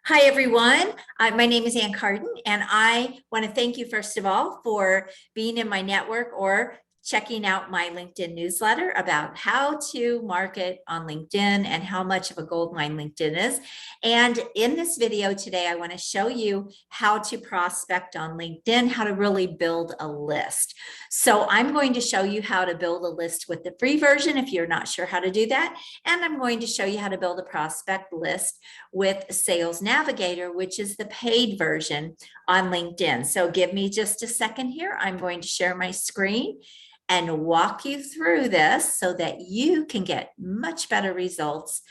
Hi, everyone. My name is Ann Carden, and I want to thank you, first of all, for being in my network or checking out my LinkedIn newsletter about how to market on LinkedIn and how much of a goldmine LinkedIn is. And in this video today, I want to show you how to prospect on LinkedIn, how to really build a list. So I'm going to show you how to build a list with the free version if you're not sure how to do that. And I'm going to show you how to build a prospect list with Sales Navigator, which is the paid version on LinkedIn. So give me just a second here. I'm going to share my screen and walk you through this so that you can get much better results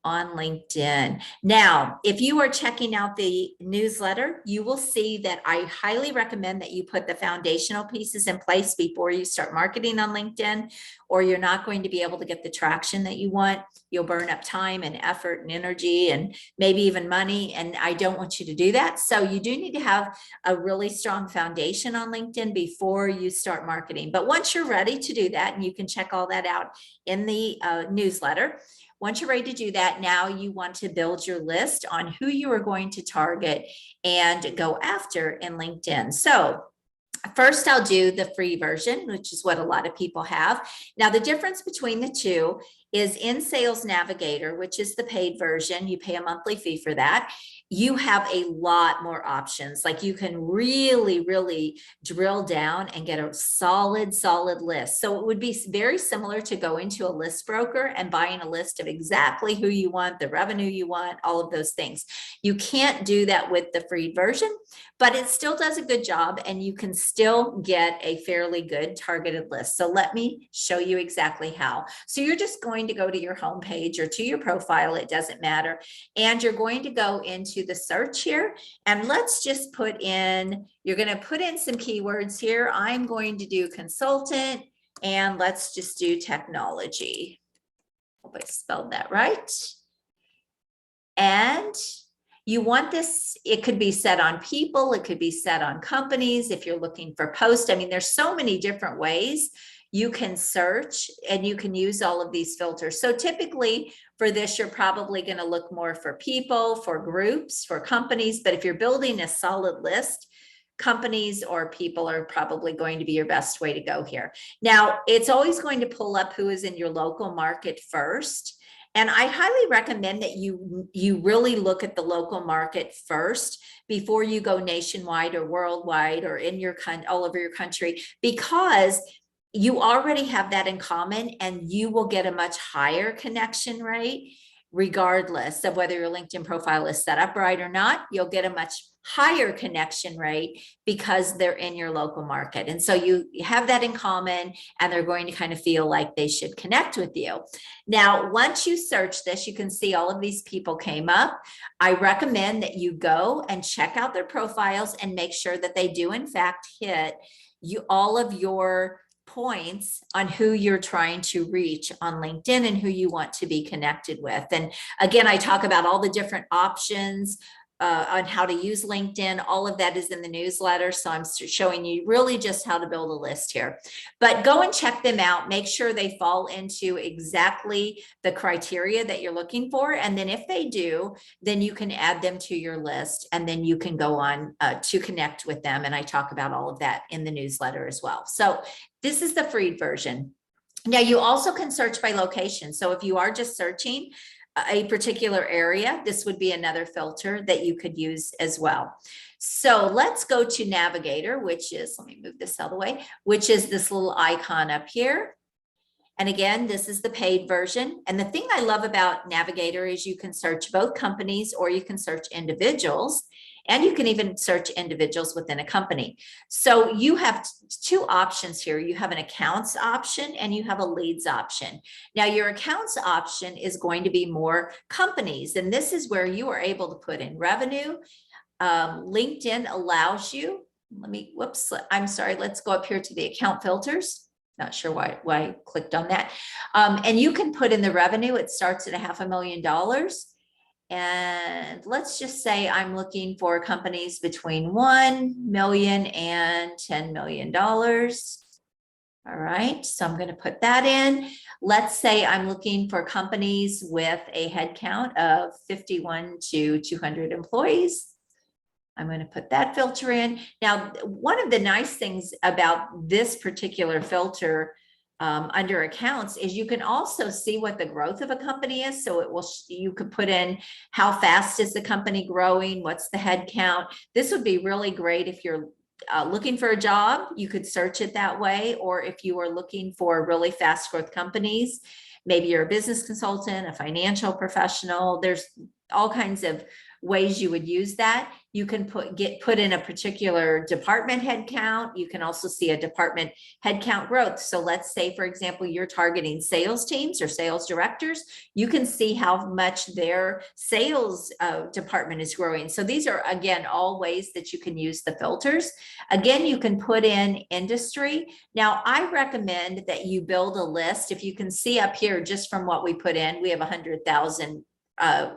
on LinkedIn. Now, if you are checking out the newsletter, you will see that I highly recommend that you put the foundational pieces in place before you start marketing on LinkedIn, or you're not going to be able to get the traction that you want. You'll burn up time and effort and energy and maybe even money. And I don't want you to do that. So you do need to have a really strong foundation on LinkedIn before you start marketing. But once you're ready to do that, and you can check all that out in the newsletter, once you're ready to do that, now you want to build your list on who you are going to target and go after in LinkedIn. So first, I'll do the free version, which is what a lot of people have. Now, the difference between the two is in Sales Navigator, which is the paid version, you pay a monthly fee for that. You have a lot more options. Like you can really drill down and get a solid list. So it would be very similar to going to a list broker and buying a list of exactly who you want, the revenue you want, all of those things. You can't do that with the free version, but it still does a good job and you can still get a fairly good targeted list. So let me show you exactly how. So you're just going to go to your homepage or to your profile, it doesn't matter. And you're going to go into the search here, and let's just put in, you're going to put in some keywords here. I'm going to do consultant, and let's just do technology. Hope I spelled that right. And you want this, it could be set on people, it could be set on companies if you're looking for posts. I mean, there's so many different ways you can search and you can use all of these filters. So typically for this, you're probably going to look more for people, for groups, for companies. But if you're building a solid list, companies or people are probably going to be your best way to go here. Now, it's always going to pull up who is in your local market first. And I highly recommend that you really look at the local market first before you go nationwide or worldwide or in your all over your country, because you already have that in common and you will get a much higher connection rate regardless of whether your LinkedIn profile is set up right or not. You'll get a much higher connection rate because they're in your local market. And so you have that in common and they're going to kind of feel like they should connect with you. Now, once you search this, you can see all of these people came up. I recommend that you go and check out their profiles and make sure that they do in fact hit all of your points on who you're trying to reach on LinkedIn and who you want to be connected with. And again, I talk about all the different options on how to use LinkedIn. All of that is in the newsletter. So I'm showing you really just how to build a list here. But go and check them out. Make sure they fall into exactly the criteria that you're looking for. And then if they do, then you can add them to your list and then you can go on to connect with them. And I talk about all of that in the newsletter as well. So this is the free version. Now you also can search by location. So if you are just searching a particular area, this would be another filter that you could use as well. So let's go to Navigator, which is, let me move this out of the way, which is this little icon up here. And again, this is the paid version. And the thing I love about Navigator is you can search both companies or you can search individuals. And you can even search individuals within a company. So you have two options here. You have an accounts option and you have a leads option. Now your accounts option is going to be more companies. And this is where you are able to put in revenue. LinkedIn allows you, I'm sorry, let's go up here to the account filters. Not sure why I clicked on that. And you can put in the revenue. It starts at $500,000. And let's just say I'm looking for companies between $1 million and $10 million. All right, so I'm going to put that in. Let's say I'm looking for companies with a head count of 51 to 200 employees. I'm going to put that filter in. Now, one of the nice things about this particular filter under accounts is you can also see what the growth of a company is. So it will, you could put in how fast is the company growing, what's the head count. This would be really great if you're looking for a job, you could search it that way. Or if you are looking for really fast growth companies, maybe you're a business consultant, a financial professional, there's all kinds of ways you would use that. You can put in a particular department head count. You can also see a department head count growth. So let's say, for example, you're targeting sales teams or sales directors. You can see how much their sales department is growing. So these are, again, all ways that you can use the filters. Again, you can put in industry. Now, I recommend that you build a list. If you can see up here, just from what we put in, we have 100,000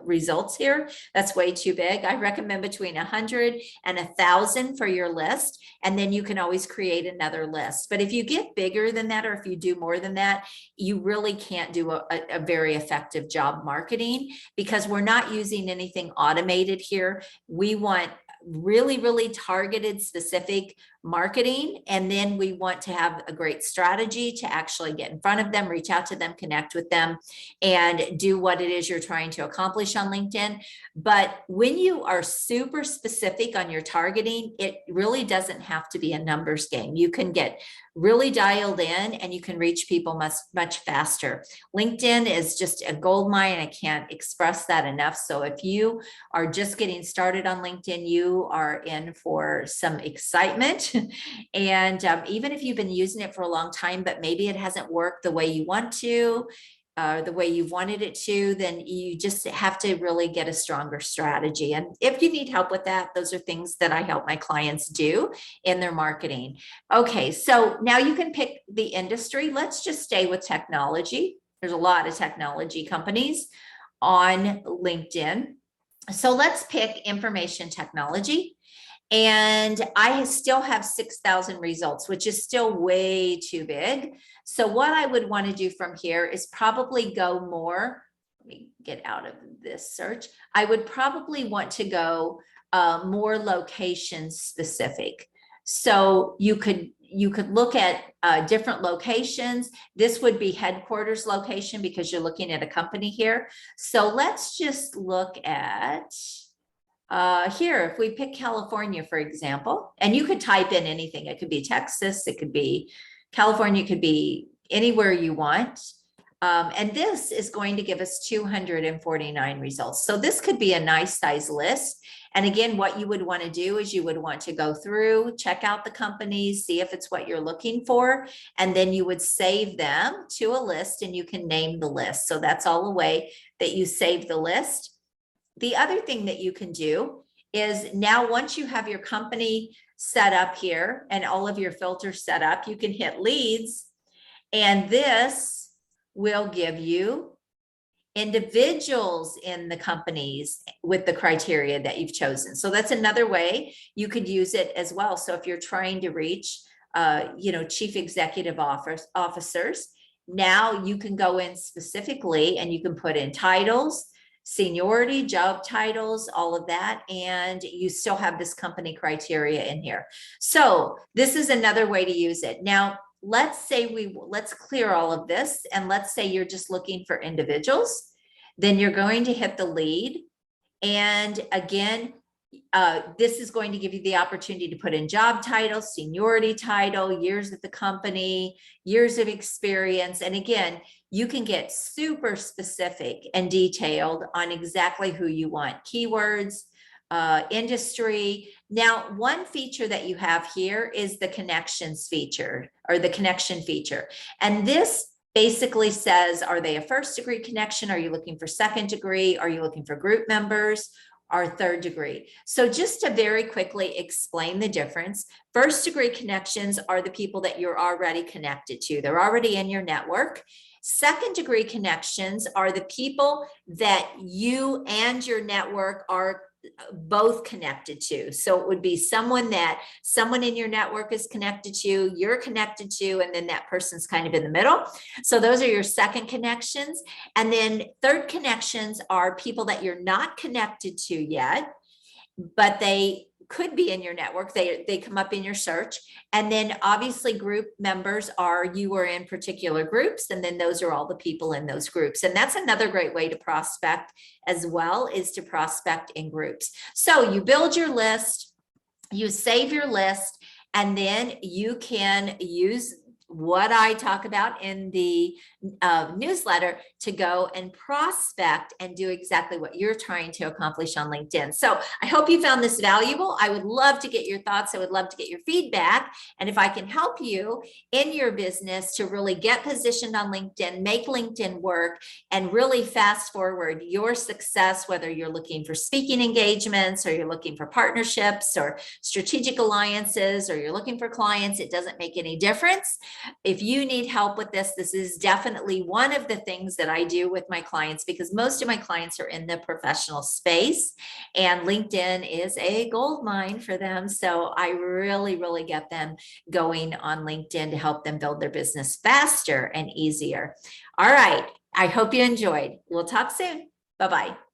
results here. That's way too big. I recommend between 100 and 1,000 for your list, and then you can always create another list. But if you get bigger than that, or if you do more than that, you really can't do a very effective job marketing, because we're not using anything automated here. We want really, really targeted, specific marketing. And then we want to have a great strategy to actually get in front of them, reach out to them, connect with them, and do what it is you're trying to accomplish on LinkedIn. But when you are super specific on your targeting, it really doesn't have to be a numbers game. You can get really dialed in and you can reach people much, much faster. LinkedIn is just a gold mine. I can't express that enough. So if you are just getting started on LinkedIn, you are in for some excitement. And even if you've been using it for a long time, but maybe it hasn't worked the way you want to, the way you wanted it to, then you just have to really get a stronger strategy. And if you need help with that, those are things that I help my clients do in their marketing. Okay, so now you can pick the industry. Let's just stay with technology. There's a lot of technology companies on LinkedIn. So let's pick information technology. And I still have 6,000 results, which is still way too big. So what I would want to do from here is probably go more. Let me get out of this search. I would probably want to go more location specific. So you could look at different locations. This would be headquarters location because you're looking at a company here. So let's just look at here, if we pick California, for example, and you could type in anything. It could be Texas, it could be California, it could be anywhere you want. And this is going to give us 249 results. So this could be a nice size list. And again, what you would want to do is you would want to go through, check out the companies, see if it's what you're looking for, and then you would save them to a list and you can name the list. So that's all the way that you save the list. The other thing that you can do is now, once you have your company set up here and all of your filters set up, you can hit leads, and this will give you individuals in the companies with the criteria that you've chosen. So that's another way you could use it as well. So if you're trying to reach, chief executive officers, now you can go in specifically and you can put in titles, seniority, job titles, all of that, and you still have this company criteria in here. So this is another way to use it. Now, let's clear all of this, and let's say you're just looking for individuals. Then you're going to hit the lead, and again, this is going to give you the opportunity to put in job title, seniority title, years at the company, years of experience. And again, you can get super specific and detailed on exactly who you want, keywords, industry. Now, one feature that you have here is the connections feature, or the connection feature. And this basically says, are they a first degree connection? Are you looking for second degree? Are you looking for group members? Or third degree? So just to very quickly explain the difference, first degree connections are the people that you're already connected to. They're already in your network. Second degree connections are the people that you and your network are both connected to. So it would be someone that someone in your network is connected to, you're connected to, and then that person's kind of in the middle. So those are your second connections. And then third connections are people that you're not connected to yet, but they could be in your network. They come up in your search. And then obviously group members are you are in particular groups. And then those are all the people in those groups. And that's another great way to prospect as well, is to prospect in groups. So you build your list, you save your list, and then you can use what I talk about in the newsletter to go and prospect and do exactly what you're trying to accomplish on LinkedIn. So I hope you found this valuable. I would love to get your thoughts. I would love to get your feedback. And if I can help you in your business to really get positioned on LinkedIn, make LinkedIn work, and really fast forward your success, whether you're looking for speaking engagements or you're looking for partnerships or strategic alliances, or you're looking for clients, it doesn't make any difference. If you need help with this, this is definitely one of the things that I do with my clients, because most of my clients are in the professional space and LinkedIn is a gold mine for them. So I really, really get them going on LinkedIn to help them build their business faster and easier. All right. I hope you enjoyed. We'll talk soon. Bye-bye.